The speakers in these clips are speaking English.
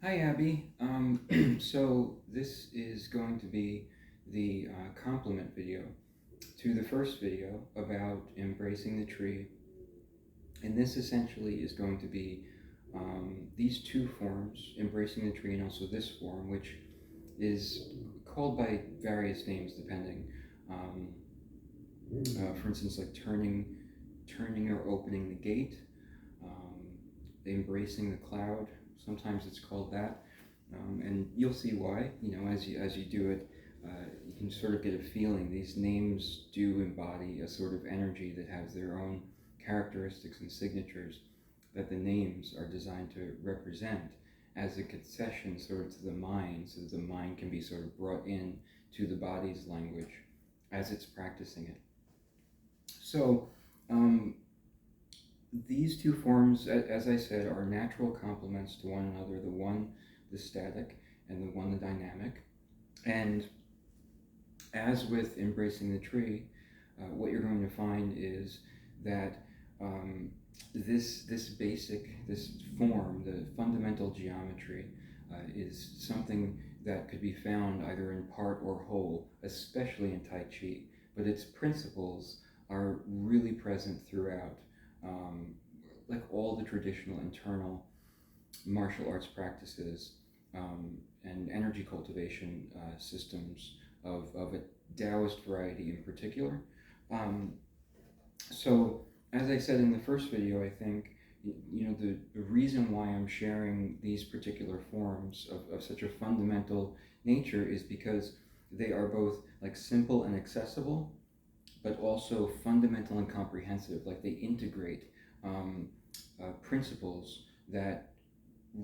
Hi, Abby. So this is going to be the complement video to the first video about embracing the tree. And this essentially is going to be these two forms, embracing the tree and also this form, which is called by various names depending. Um, for instance, like turning or opening the gate, um, embracing the cloud. Sometimes it's called that, and you'll see why. As you do it, you can sort of get a feeling. These names do embody a sort of energy that has their own characteristics and signatures that the names are designed to represent as a concession sort of to the mind, so that the mind can be sort of brought in to the body's language as it's practicing it. So um, these two forms, as I said, are natural complements to one another, the one the static and the one the dynamic. And as with embracing the tree, what you're going to find is that this form, the fundamental geometry, is something that could be found either in part or whole, especially in Tai Chi, but its principles are really present throughout, um, like all the traditional internal martial arts practices and energy cultivation systems of a Taoist variety in particular. Um, so, as I said in the first video, I think the reason why I'm sharing these particular forms of such a fundamental nature is because they are both like simple and accessible, but also fundamental and comprehensive. Like they integrate principles that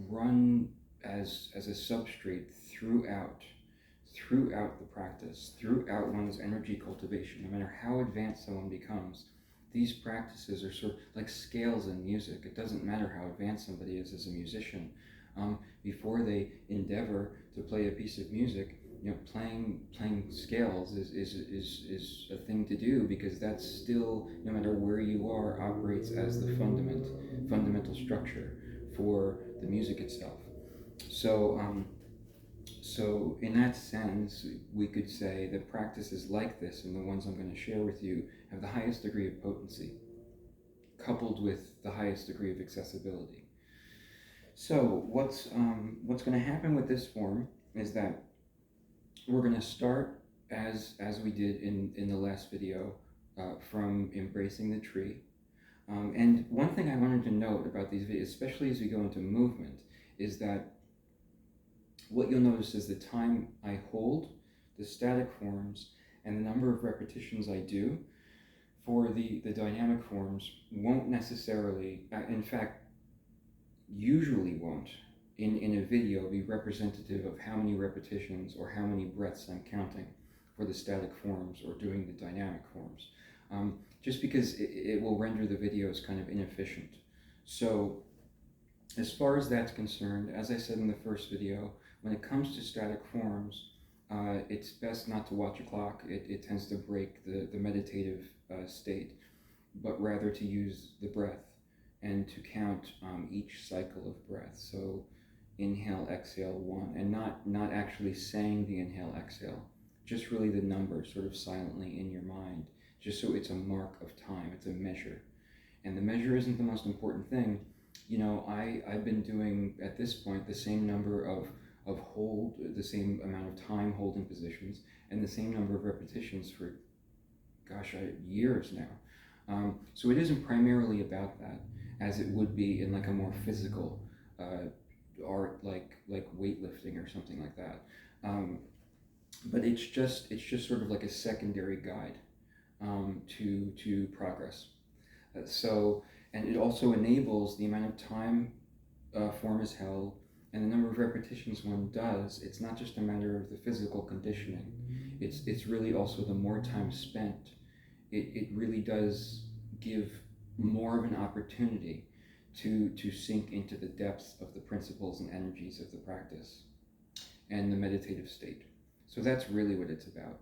run as a substrate throughout the practice, throughout one's energy cultivation. No matter how advanced someone becomes, these practices are sort of like scales in music. It doesn't matter how advanced somebody is as a musician. Before they endeavor to play a piece of music, playing scales is a thing to do, because that's still, no matter where you are, operates as the fundamental structure for the music itself. So so, in that sense, we could say that practices like this, and the ones I'm going to share with you, have the highest degree of potency, coupled with the highest degree of accessibility. So, what's going to happen with this form is that we're going to start as we did in the last video, from embracing the tree. And one thing I wanted to note about these videos, especially as we go into movement, is that what you'll notice is the time I hold, the static forms, and the number of repetitions I do for the dynamic forms won't necessarily, in fact, usually won't, in a video, be representative of how many repetitions or how many breaths I'm counting for the static forms or doing the dynamic forms. Just because it will render the videos kind of inefficient. So as far as that's concerned, as I said in the first video, when it comes to static forms, it's best not to watch a clock. It tends to break the meditative state, but rather to use the breath and to count each cycle of breath. So inhale, exhale, one, and not actually saying the inhale, exhale, just really the number sort of silently in your mind, just so it's a mark of time, it's a measure. And the measure isn't the most important thing. I've been doing at this point the same number of hold, the same amount of time holding positions, and the same number of repetitions for, years now. So it isn't primarily about that, as it would be in like a more physical art, like weightlifting or something like that. But it's just sort of like a secondary guide to progress. And it also enables the amount of time form is held and the number of repetitions one does. It's not just a matter of the physical conditioning. It's really also the more time spent. It really does give more of an opportunity to sink into the depths of the principles and energies of the practice and the meditative state. So that's really what it's about,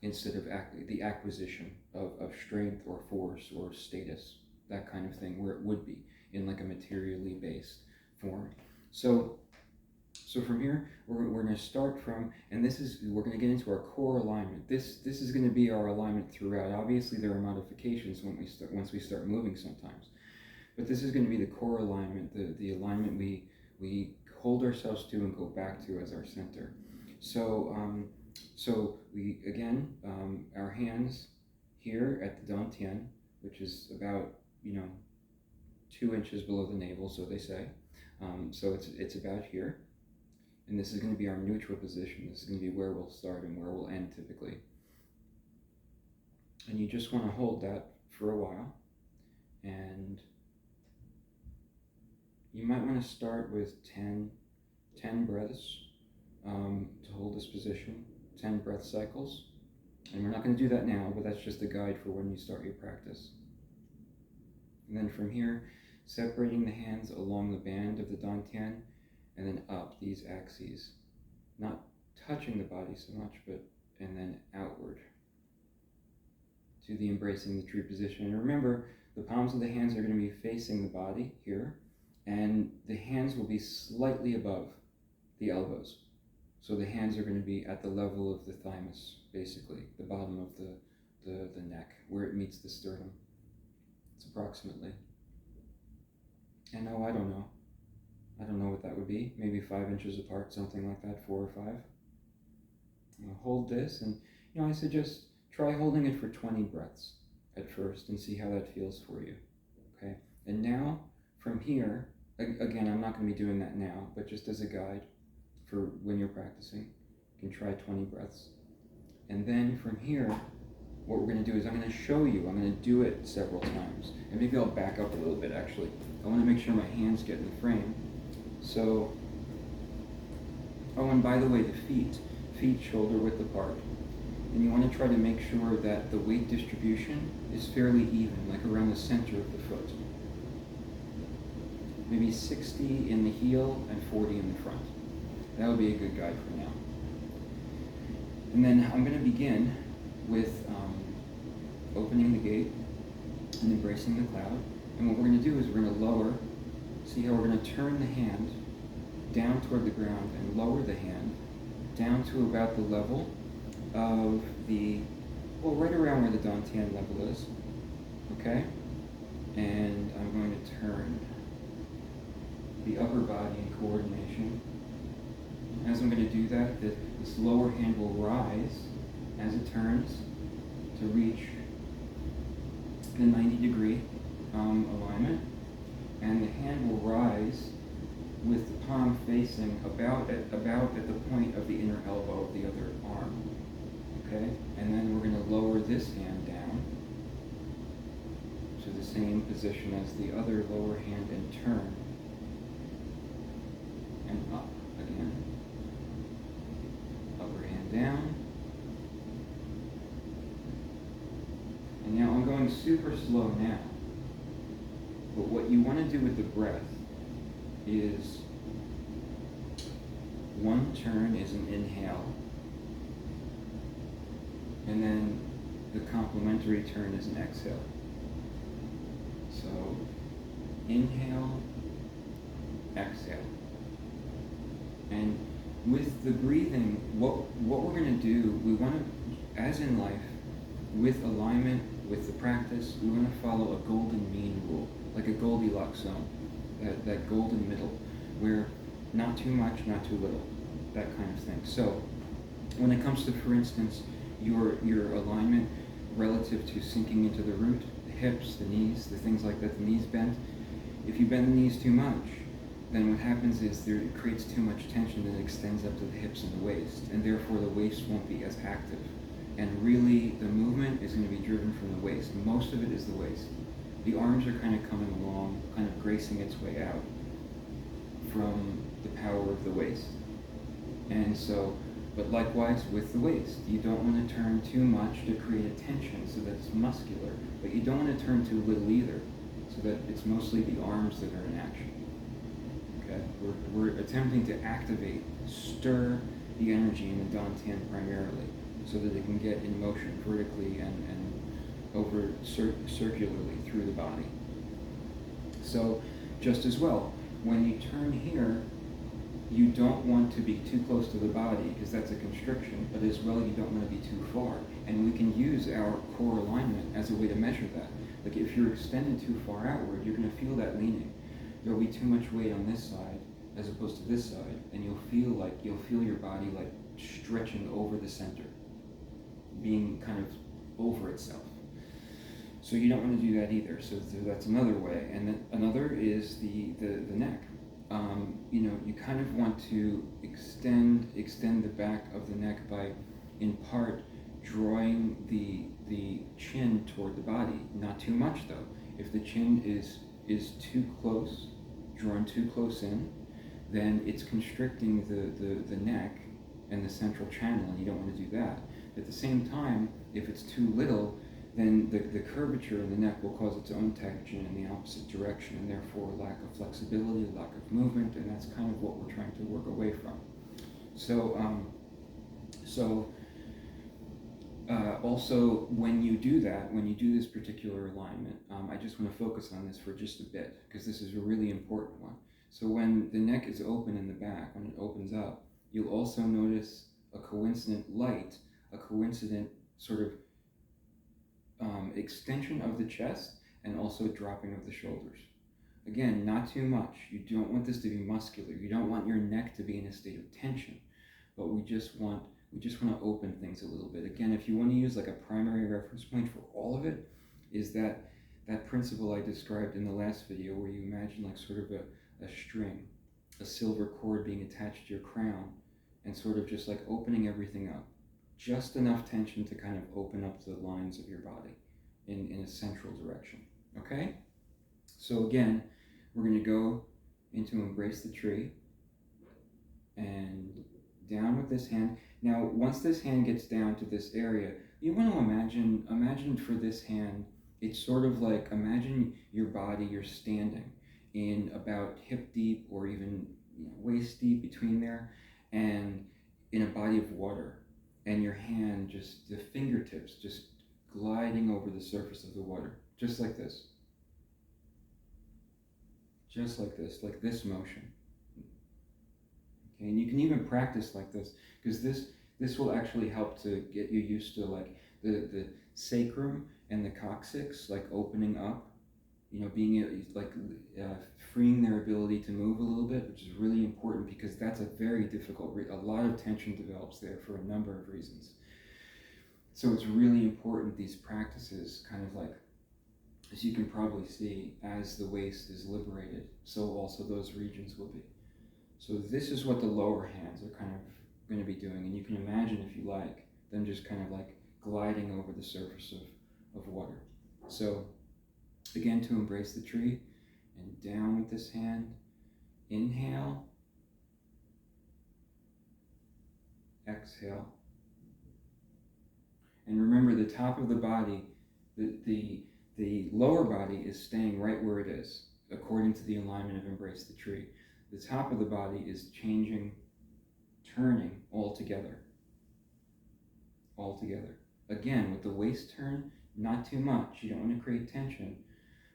instead of the acquisition of strength or force or status, that kind of thing, where it would be in like a materially based form. So So from here, we're going to start from, and we're going to get into our core alignment. This is going to be our alignment throughout. Obviously, there are modifications once we start moving sometimes, but this is going to be the core alignment, the alignment we hold ourselves to and go back to as our center. So we again, our hands here at the Dantian, which is about 2 inches below the navel, so they say. So it's about here. And this is going to be our neutral position. This is going to be where we'll start and where we'll end typically. And you just want to hold that for a while. And you might want to start with 10 breaths to hold this position, 10 breath cycles. And we're not going to do that now, but that's just a guide for when you start your practice. And then from here, separating the hands along the band of the Dantian, and then up these axes, not touching the body so much, and then outward to the embracing the tree position. And remember, the palms of the hands are going to be facing the body here, and the hands will be slightly above the elbows. So the hands are going to be at the level of the thymus, basically, the bottom of the neck, where it meets the sternum. It's approximately. And I don't know. I don't know what that would be. Maybe 5 inches apart, something like that, 4 or 5. Hold this, and I suggest try holding it for 20 breaths at first and see how that feels for you. Okay. And now, from here, again, I'm not going to be doing that now, but just as a guide for when you're practicing, you can try 20 breaths. And then from here, what we're going to do is I'm going to show you. I'm going to do it several times. And maybe I'll back up a little bit, actually. I want to make sure my hands get in the frame. So, and by the way, the feet shoulder width apart. And you want to try to make sure that the weight distribution is fairly even, like around the center of the foot. Maybe 60 in the heel and 40 in the front. That would be a good guide for now. And then I'm going to begin with opening the gate and embracing the cloud. And what we're going to do is we're going to lower, see how we're going to turn the hand down toward the ground and lower the hand down to about the level of right around where the Dantian level is. Okay? And I'm going to turn the upper body in coordination. As I'm going to do that, this lower hand will rise as it turns to reach the 90-degree alignment, and the hand will rise with the palm facing about at the point of the inner elbow of the other arm. Okay, and then we're going to lower this hand down to the same position as the other lower hand and turn, and up again. Upper hand down. And now I'm going super slow now. But what you want to do with the breath is one turn is an inhale, and then the complementary turn is an exhale. So inhale, exhale. And with the breathing, what we're going to do, we want to, as in life, with alignment, with the practice, we want to follow a golden mean rule, like a Goldilocks zone, that golden middle, where not too much, not too little, that kind of thing. So when it comes to, for instance, your alignment relative to sinking into the root, the hips, the knees, the things like that, the knees bent, if you bend the knees too much, then what happens is it creates too much tension and it extends up to the hips and the waist, and therefore the waist won't be as active. And really, the movement is going to be driven from the waist. Most of it is the waist. The arms are kind of coming along, kind of gracing its way out from the power of the waist. And so, but likewise with the waist, you don't want to turn too much to create a tension so that it's muscular, but you don't want to turn too little either, so that it's mostly the arms that are in action. Okay, we're attempting to activate, stir the energy in the Dantian primarily, so that it can get in motion vertically and over circularly through the body. So just as well, when you turn here, you don't want to be too close to the body because that's a constriction, but as well you don't want to be too far. And we can use our core alignment as a way to measure that. Like if you're extended too far outward, you're going to feel that leaning. There'll be too much weight on this side as opposed to this side, and you'll feel your body like stretching over the center, being kind of over itself. So you don't want to do that either. So that's another way. And then another is the neck. You kind of want to extend the back of the neck by, in part, drawing the chin toward the body. Not too much though. If the chin is too close, drawn too close in, then it's constricting the neck and the central channel, and you don't want to do that. At the same time, if it's too little, then the curvature in the neck will cause its own tension in the opposite direction, and therefore lack of flexibility, lack of movement, and that's kind of what we're trying to work away from. Also, when you do that, when you do this particular alignment, I just want to focus on this for just a bit, because this is a really important one. So when the neck is open in the back, when it opens up, you'll also notice a coincident light, a coincident sort of extension of the chest, and also dropping of the shoulders. Again, not too much. You don't want this to be muscular. You don't want your neck to be in a state of tension, but we just want to open things a little bit. Again, if you want to use like a primary reference point for all of it, is that principle I described in the last video, where you imagine like sort of a string, a silver cord being attached to your crown, and sort of just like opening everything up. Just enough tension to kind of open up the lines of your body in a central direction. Okay? So again, we're going to go into embrace the tree and down with this hand. Now, once this hand gets down to this area, you want to imagine for this hand, it's sort of like, imagine your body, you're standing in about hip deep or even waist deep between there, and in a body of water. And your hand, just the fingertips, just gliding over the surface of the water, just like this. Just like this motion. Okay, and you can even practice like this, because this will actually help to get you used to like the sacrum and the coccyx, like opening up, being like freeing their ability to move a little bit, which is really important, because that's a very difficult, a lot of tension develops there for a number of reasons. So it's really important, these practices, kind of like, as you can probably see, as the waist is liberated, so also those regions will be. So this is what the lower hands are kind of going to be doing, and you can imagine, if you like, them just kind of like gliding over the surface of water. So again, to embrace the tree, and down with this hand. Inhale, exhale. And remember, the top of the body, the lower body is staying right where it is, according to the alignment of embrace the tree. The top of the body is changing, turning altogether. Again, with the waist turn, not too much. You don't want to create tension,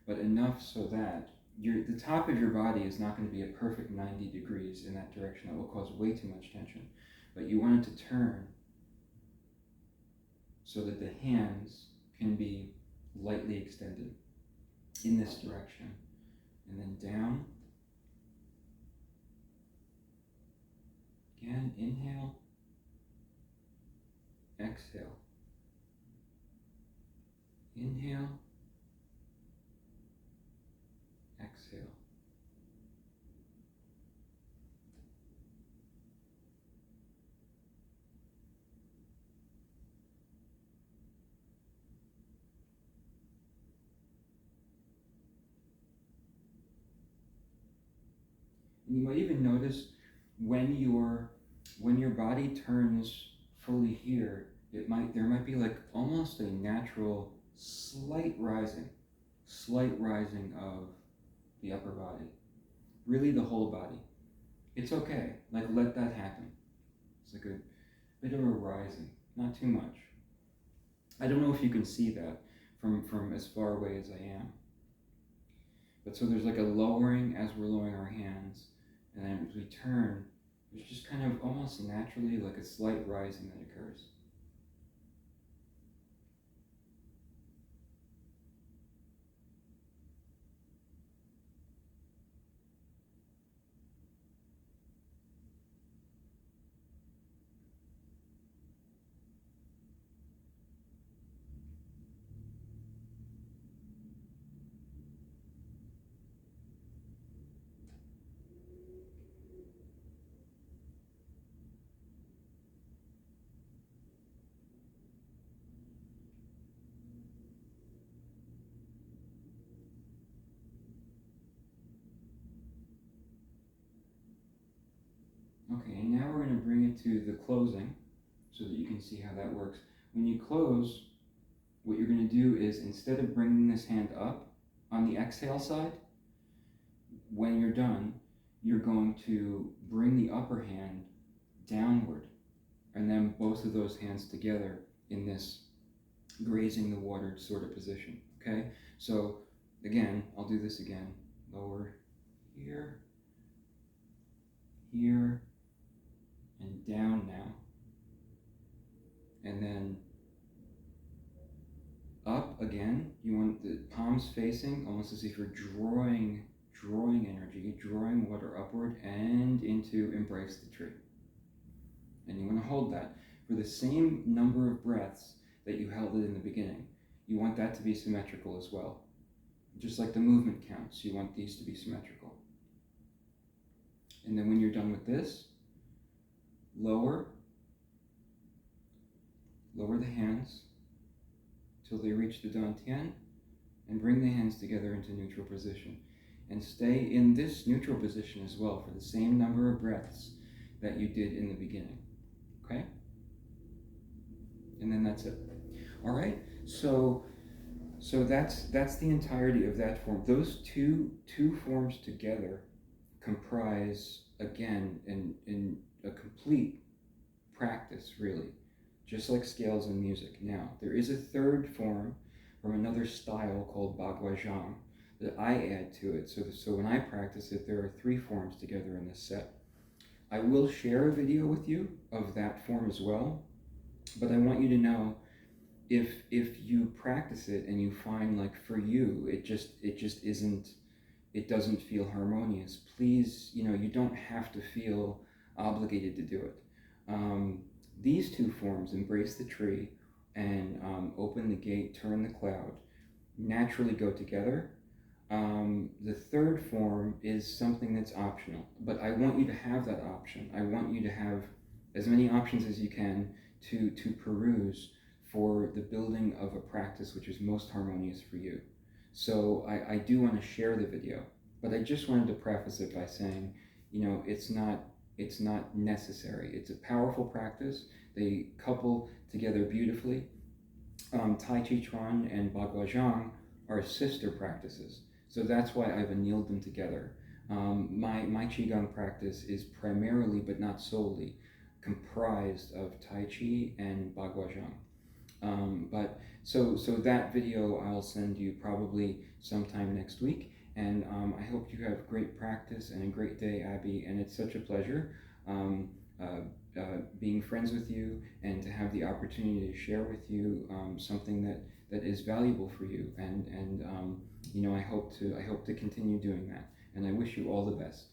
but enough so that the top of your body is not going to be a perfect 90 degrees in that direction. That will cause way too much tension. But you want it to turn so that the hands can be lightly extended in this direction. And then down. Again, inhale, exhale. Inhale, exhale. And you might even notice when your body turns fully here, there might be like almost a natural slight rising of the upper body. Really the whole body. It's okay. Like, let that happen. It's like a bit of a rising, not too much. I don't know if you can see that from as far away as I am. But so there's like a lowering as we're lowering our hands, and then as we turn, There's just kind of almost naturally like a slight rising that occurs. Okay, and now we're going to bring it to the closing so that you can see how that works. When you close, what you're going to do is instead of bringing this hand up on the exhale side, when you're done, you're going to bring the upper hand downward and then both of those hands together in this grazing the water sort of position. Okay, so again, I'll do this again. Lower here, here, and down now. And then up again. You want the palms facing almost as if you're drawing energy, drawing water upward and into embrace the tree. And you want to hold that for the same number of breaths that you held it in the beginning. You want that to be symmetrical as well. Just like the movement counts, you want these to be symmetrical. And then when you're done with this, lower the hands till they reach the dantian, and bring the hands together into neutral position. And stay in this neutral position as well for the same number of breaths that you did in the beginning. Okay? And then that's it. All right? So that's the entirety of that form. Those two forms together comprise, again, in a complete practice, really, just like scales in music. Now, there is a third form from another style called Bagua that I add to it. So when I practice it, there are 3 forms together in this set. I will share a video with you of that form as well, but I want you to know if you practice it and you find like for you it just isn't, it doesn't feel harmonious, please, you don't have to feel obligated to do it. These 2 forms, embrace the tree and open the gate, turn the cloud, naturally go together. The third form is something that's optional, but I want you to have that option. I want you to have as many options as you can to peruse for the building of a practice which is most harmonious for you. So I do want to share the video, but I just wanted to preface it by saying, it's not necessary. It's a powerful practice. They couple together beautifully. Tai Chi Chuan and Bagua Zhang are sister practices. So that's why I've annealed them together. My Qigong practice is primarily, but not solely, comprised of Tai Chi and Bagua Zhang. But so that video I'll send you probably sometime next week. And I hope you have great practice and a great day, Abby. And it's such a pleasure being friends with you and to have the opportunity to share with you something that is valuable for you. And I hope to continue doing that. And I wish you all the best.